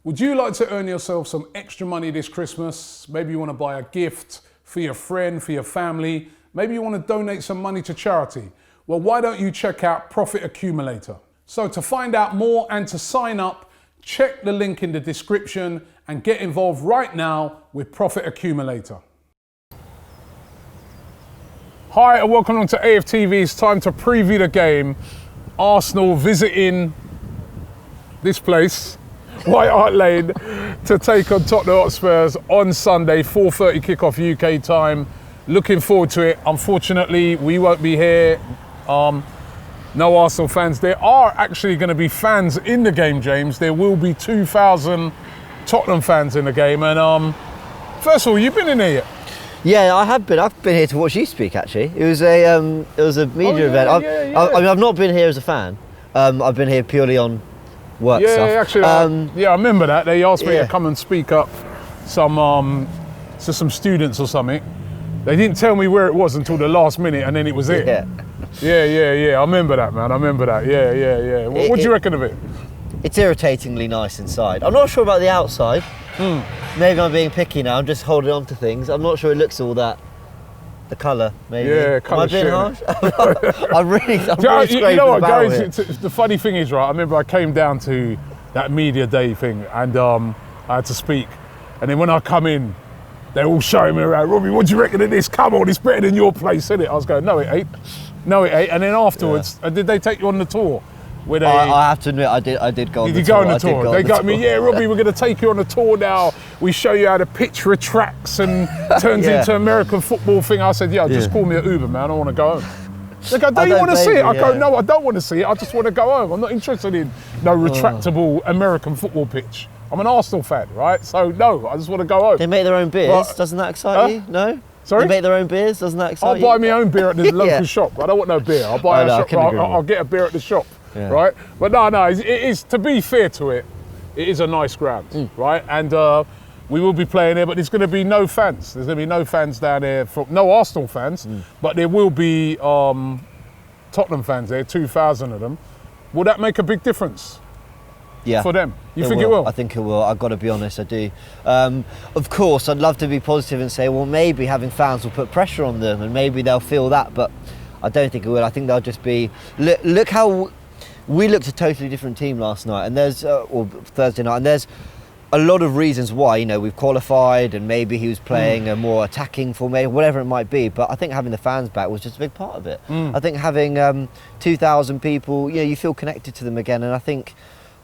Would you like to earn yourself some extra money this Christmas? Maybe you want to buy a gift for your friend, for your family. Maybe you want to donate some money to charity. Well, why don't you check out Profit Accumulator? So to find out more and to sign up, check the link in the description and get involved right now with Profit Accumulator. Hi and welcome on to AFTV. It's time to preview the game. Arsenal visiting this place, White Hart Lane, to take on Tottenham Spurs on Sunday, 4:30 kickoff UK time. Looking forward to it. Unfortunately, we won't be here. No Arsenal fans. There are actually going to be fans in the game, James. There will be 2,000 Tottenham fans in the game. And first of all, you've been in here yet? Yeah, I have been. I've been here to watch you speak. Actually, it was a media event. I mean, I've not been here as a fan. I've been here purely on work stuff. Yeah, actually, I remember that. They asked me to come and speak up to some students or something. They didn't tell me where it was until the last minute, and then it was it. Yeah. I remember that, man. I remember that. Yeah. What do you reckon of it? It's irritatingly nice inside. I'm not sure about the outside. Maybe I'm being picky now. I'm just holding on to things. I'm not sure it looks all that. The colour, maybe. Yeah, colour. Am I being harsh? I'm really you know what, about guys? The funny thing is, right? I remember I came down to that media day thing, and I had to speak. And then when I come in, they're all showing me around. Robbie, what do you reckon of this? Come on, it's better than your place, isn't it? I was going, no, it ain't. No, it ain't. And then afterwards, did they take you on the tour? I have to admit, I did go on the tour. Did you go on the tour? They got me, Robbie, we're going to take you on a tour now. We show you how the pitch retracts and turns into American football thing. I said, just call me an Uber, man. I want to go home. They go, don't you want to see it? I go, no, I don't want to see it. I just want to go home. I'm not interested in no retractable American football pitch. I'm an Arsenal fan, right? So, no, I just want to go home. They make their own beers. Doesn't that excite you? No? Sorry? They make their own beers. Doesn't that excite you? I'll buy my own beer at the local shop. I don't want no beer. I'll buy I'll get a beer at the shop. Yeah. Right, but no, it is, to be fair to it, it is a nice ground, right? And we will be playing there, but there's going to be no fans. There's going to be no fans down there, no Arsenal fans, but there will be Tottenham fans there, 2,000 of them. Will that make a big difference? Yeah, for them. You think it will? I think it will. I've got to be honest, I do. Of course, I'd love to be positive and say, well, maybe having fans will put pressure on them, and maybe they'll feel that, but I don't think it will. I think they'll just be. Look how. We looked a totally different team last night, and or Thursday night, and there's a lot of reasons why. You know, we've qualified, and maybe he was playing a more attacking formation, whatever it might be. But I think having the fans back was just a big part of it. I think having 2,000 people, you feel connected to them again, and I think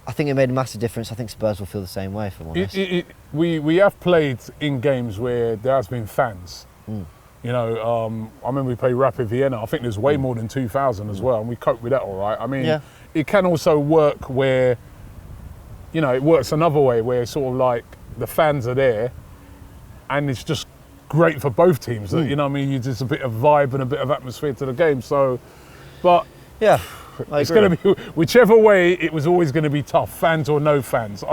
it made a massive difference. I think Spurs will feel the same way, if I'm honest. We have played in games where there has been fans. You know, I remember we played Rapid Vienna. I think there's way more than 2,000 as well, and we coped with that all right. I mean, it can also work where, it works another way where sort of like the fans are there, and it's just great for both teams. You know what I mean? There's a bit of vibe and a bit of atmosphere to the game. So, but it's going to be whichever way. It was always going to be tough, fans or no fans.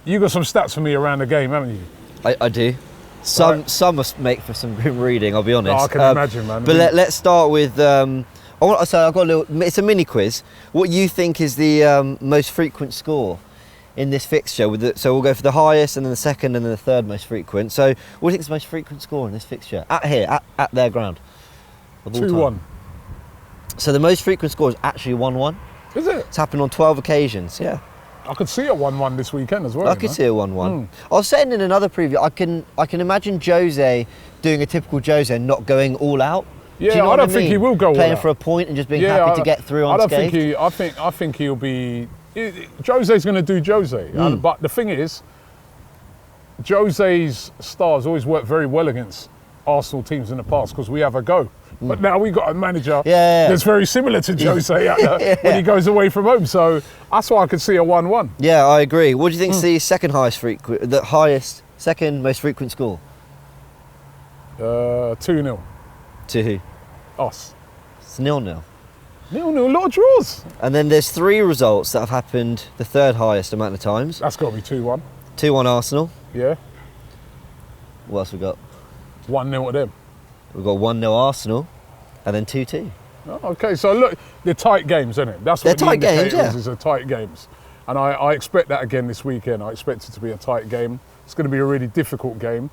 You got some stats for me around the game, haven't you? I do. Some must make for some grim reading, I'll be honest. I can imagine, man. But let's start with. I've got a little. It's a mini quiz. What you think is the most frequent score in this fixture? So we'll go for the highest, and then the second, and then the third most frequent. So what do you think is the most frequent score in this fixture? At their ground. 2-1. So the most frequent score is actually 1-1. Is it? It's happened on 12 occasions. Yeah. I could see a 1-1 this weekend as well. I could see a 1-1. I was saying in another preview, I can imagine Jose doing a typical Jose, not going all out. Yeah, Do you know I don't think he will go all out. Playing for a point and just being happy to get through unscathed. I think he'll be. Jose's going to do Jose, but the thing is, Jose's stars always worked very well against Arsenal teams in the past because we have a go. But now we've got a manager that's very similar to Jose when he goes away from home. So that's why I could see a 1-1. Yeah, I agree. What do you think is the second most frequent score? 2-0. To who? Us. It's 0-0. 0-0, a lot of draws. And then there's 3 results that have happened the third highest amount of times. That's got to be 2-1. 2-1 Arsenal. Yeah. What else we got? 1-0 to them. We've got 1-0 Arsenal, and then 2-2. Oh, okay, so look, they're tight games, isn't it? That's what they're tight games, is they're tight games. And I expect that again this weekend. I expect it to be a tight game. It's going to be a really difficult game.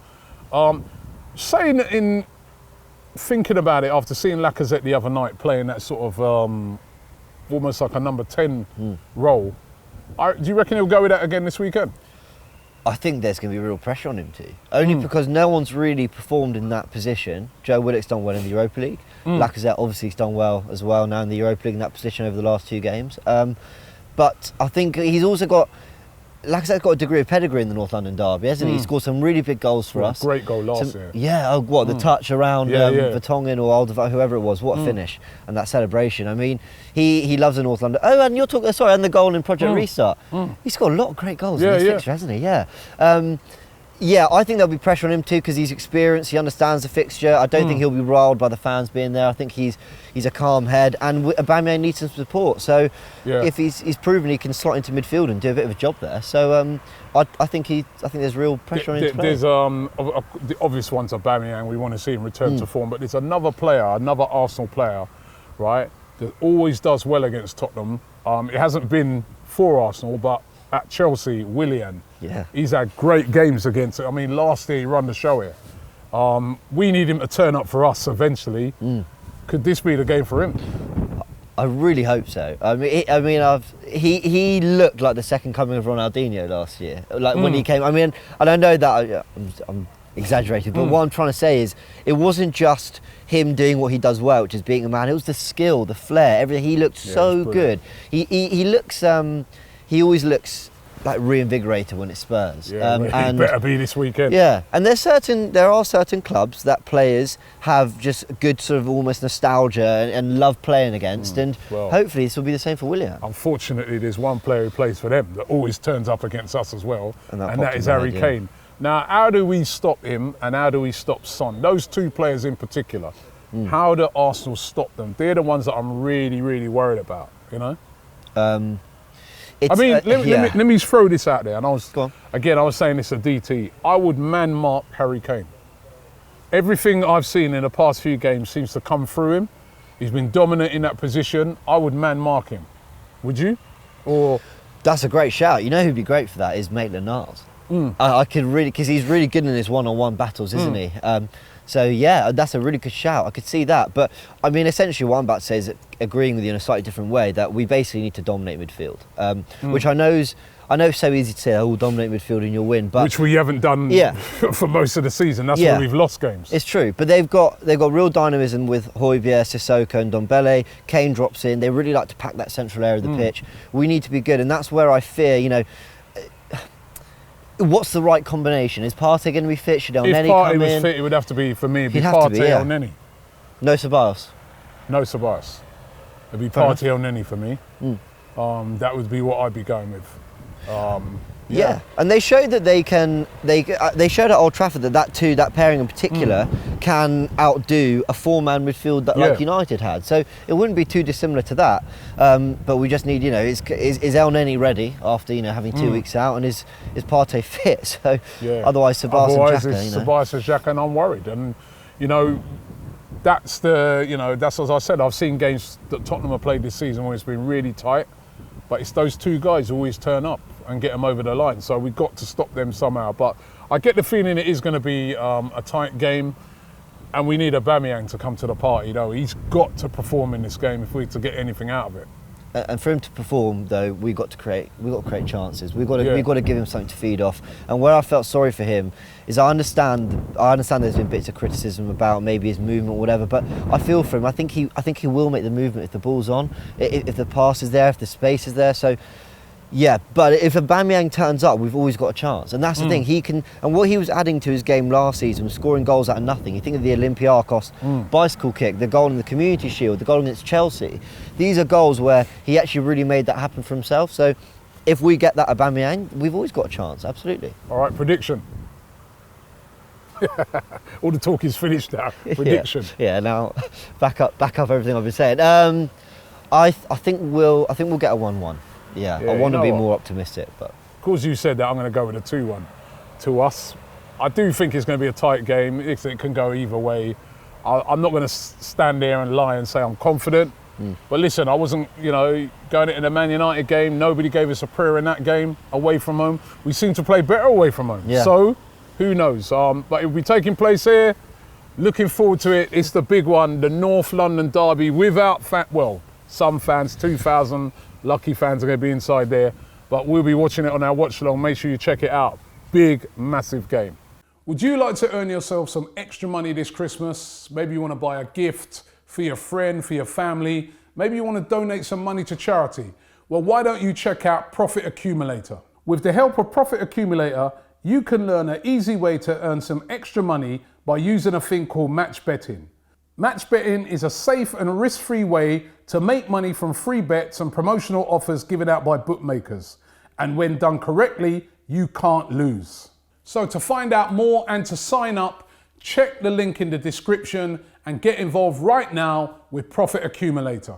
Thinking about it after seeing Lacazette the other night playing that sort of almost like a number 10 role, do you reckon he'll go with that again this weekend? I think there's going to be real pressure on him too. Only because no one's really performed in that position. Joe Willock's done well in the Europa League. Lacazette obviously has done well as well now in the Europa League in that position over the last 2 games. But I think he's also got... Lacazette's got a degree of pedigree in the North London derby, hasn't he? He scored some really big goals for us. Great goal last year. Yeah, the touch around Vertonghen or Alderweireld, whoever it was. What a finish. And that celebration. I mean, he loves the North London. Oh, and you're talking, sorry, and the goal in Project Restart. He's got a lot of great goals in this fixture, hasn't he? Yeah. Yeah, I think there'll be pressure on him too because he's experienced, he understands the fixture. I don't think he'll be riled by the fans being there. I think he's a calm head, and Aubameyang needs some support. So if he's proven he can slot into midfield and do a bit of a job there. So I think there's real pressure on him to play. There's the obvious one's Aubameyang. We want to see him return to form, but there's another Arsenal player, right, that always does well against Tottenham. It hasn't been for Arsenal, but at Chelsea, Willian. Yeah. He's had great games against it. I mean, last year he run the show here. We need him to turn up for us eventually. Could this be the game for him? I really hope so. He looked like the second coming of Ronaldinho last year. Like when he came. I mean, and I know that I'm exaggerating, but what I'm trying to say is it wasn't just him doing what he does well, which is being a man. It was the skill, the flair, everything. He looked so good. He looks. He always looks like reinvigorated when it's Spurs. And better be this weekend. Yeah, and there are certain clubs that players have just good sort of almost nostalgia and love playing against, and hopefully this will be the same for Willian. Unfortunately, there's one player who plays for them that always turns up against us as well, and that is Harry Kane. Now, how do we stop him and how do we stop Son? Those 2 players in particular, how do Arsenal stop them? They're the ones that I'm really, really worried about, you know? Let me throw this out there. And I was saying this at DT. I would man mark Harry Kane. Everything I've seen in the past few games seems to come through him. He's been dominant in that position. I would man mark him. Would you? Or that's a great shout. You know who'd be great for that is Maitland-Niles. I could really, because he's really good in his one-on-one battles, isn't he? So yeah, that's a really good shout. I could see that. But I mean, essentially what I'm about to say is agreeing with you in a slightly different way, that we basically need to dominate midfield, which I know is so easy to say, we'll dominate midfield and you'll win. But which we haven't done for most of the season. That's where we've lost games. It's true. But they've got real dynamism with Højbjerg, Sissoko and Ndombele. Kane drops in. They really like to pack that central area of the pitch. We need to be good. And that's where I fear, what's the right combination? Is Partey going to be fit? Should El Neni come in? If Partey was fit, it would have to be, for me, Partey, El Neni. No Ceballos? No Ceballos. It'd be Partey, El Neni for me. That would be what I'd be going with. Yeah, and they showed that they showed at Old Trafford that pairing in particular can outdo a 4-man midfield that like United had. So it wouldn't be too dissimilar to that. But we just need, is El Neni ready after having 2 weeks out, and is Partey fit? So otherwise Ceballos and Xhaka. Ceballos and Xhaka, and I'm worried. And that's as I said. I've seen games that Tottenham have played this season where it's been really tight, but it's those 2 guys who always turn up and get them over the line. So we've got to stop them somehow. But I get the feeling it is going to be a tight game, and we need Aubameyang to come to the party. He's got to perform in this game if we're to get anything out of it. And for him to perform, though, we've got to create chances. We've got to give him something to feed off. And where I felt sorry for him is I understand there's been bits of criticism about maybe his movement or whatever, but I feel for him. I think he will make the movement if the ball's on, if the pass is there, if the space is there. So. Yeah, but if Aubameyang turns up, we've always got a chance. And that's the thing, he can, and what he was adding to his game last season was scoring goals out of nothing. You think of the Olympiacos bicycle kick, the goal in the Community Shield, the goal against Chelsea. These are goals where he actually really made that happen for himself. So if we get that Aubameyang, we've always got a chance, absolutely. All right, prediction. All the talk is finished now. Prediction. Yeah, now back up everything I've been saying. I think we'll get a 1-1. Yeah, I want to be more optimistic, but of course you said that. I'm going to go with a 2-1 to us. I do think it's going to be a tight game. It can go either way. I'm not going to stand there and lie and say I'm confident, But listen, I wasn't, going into the Man United game. Nobody gave us a prayer in that game away from home. We seem to play better away from home. Yeah. So, who knows? But it will be taking place here. Looking forward to it. It's the big one, the North London derby without some fans, 2,000 lucky fans are going to be inside there. But we'll be watching it on our watch along. Make sure you check it out. Big, massive game. Would you like to earn yourself some extra money this Christmas? Maybe you want to buy a gift for your friend, for your family. Maybe you want to donate some money to charity. Well, why don't you check out Profit Accumulator? With the help of Profit Accumulator, you can learn an easy way to earn some extra money by using a thing called match betting. Match betting is a safe and risk-free way to make money from free bets and promotional offers given out by bookmakers. And when done correctly, you can't lose. So to find out more and to sign up, check the link in the description and get involved right now with Profit Accumulator.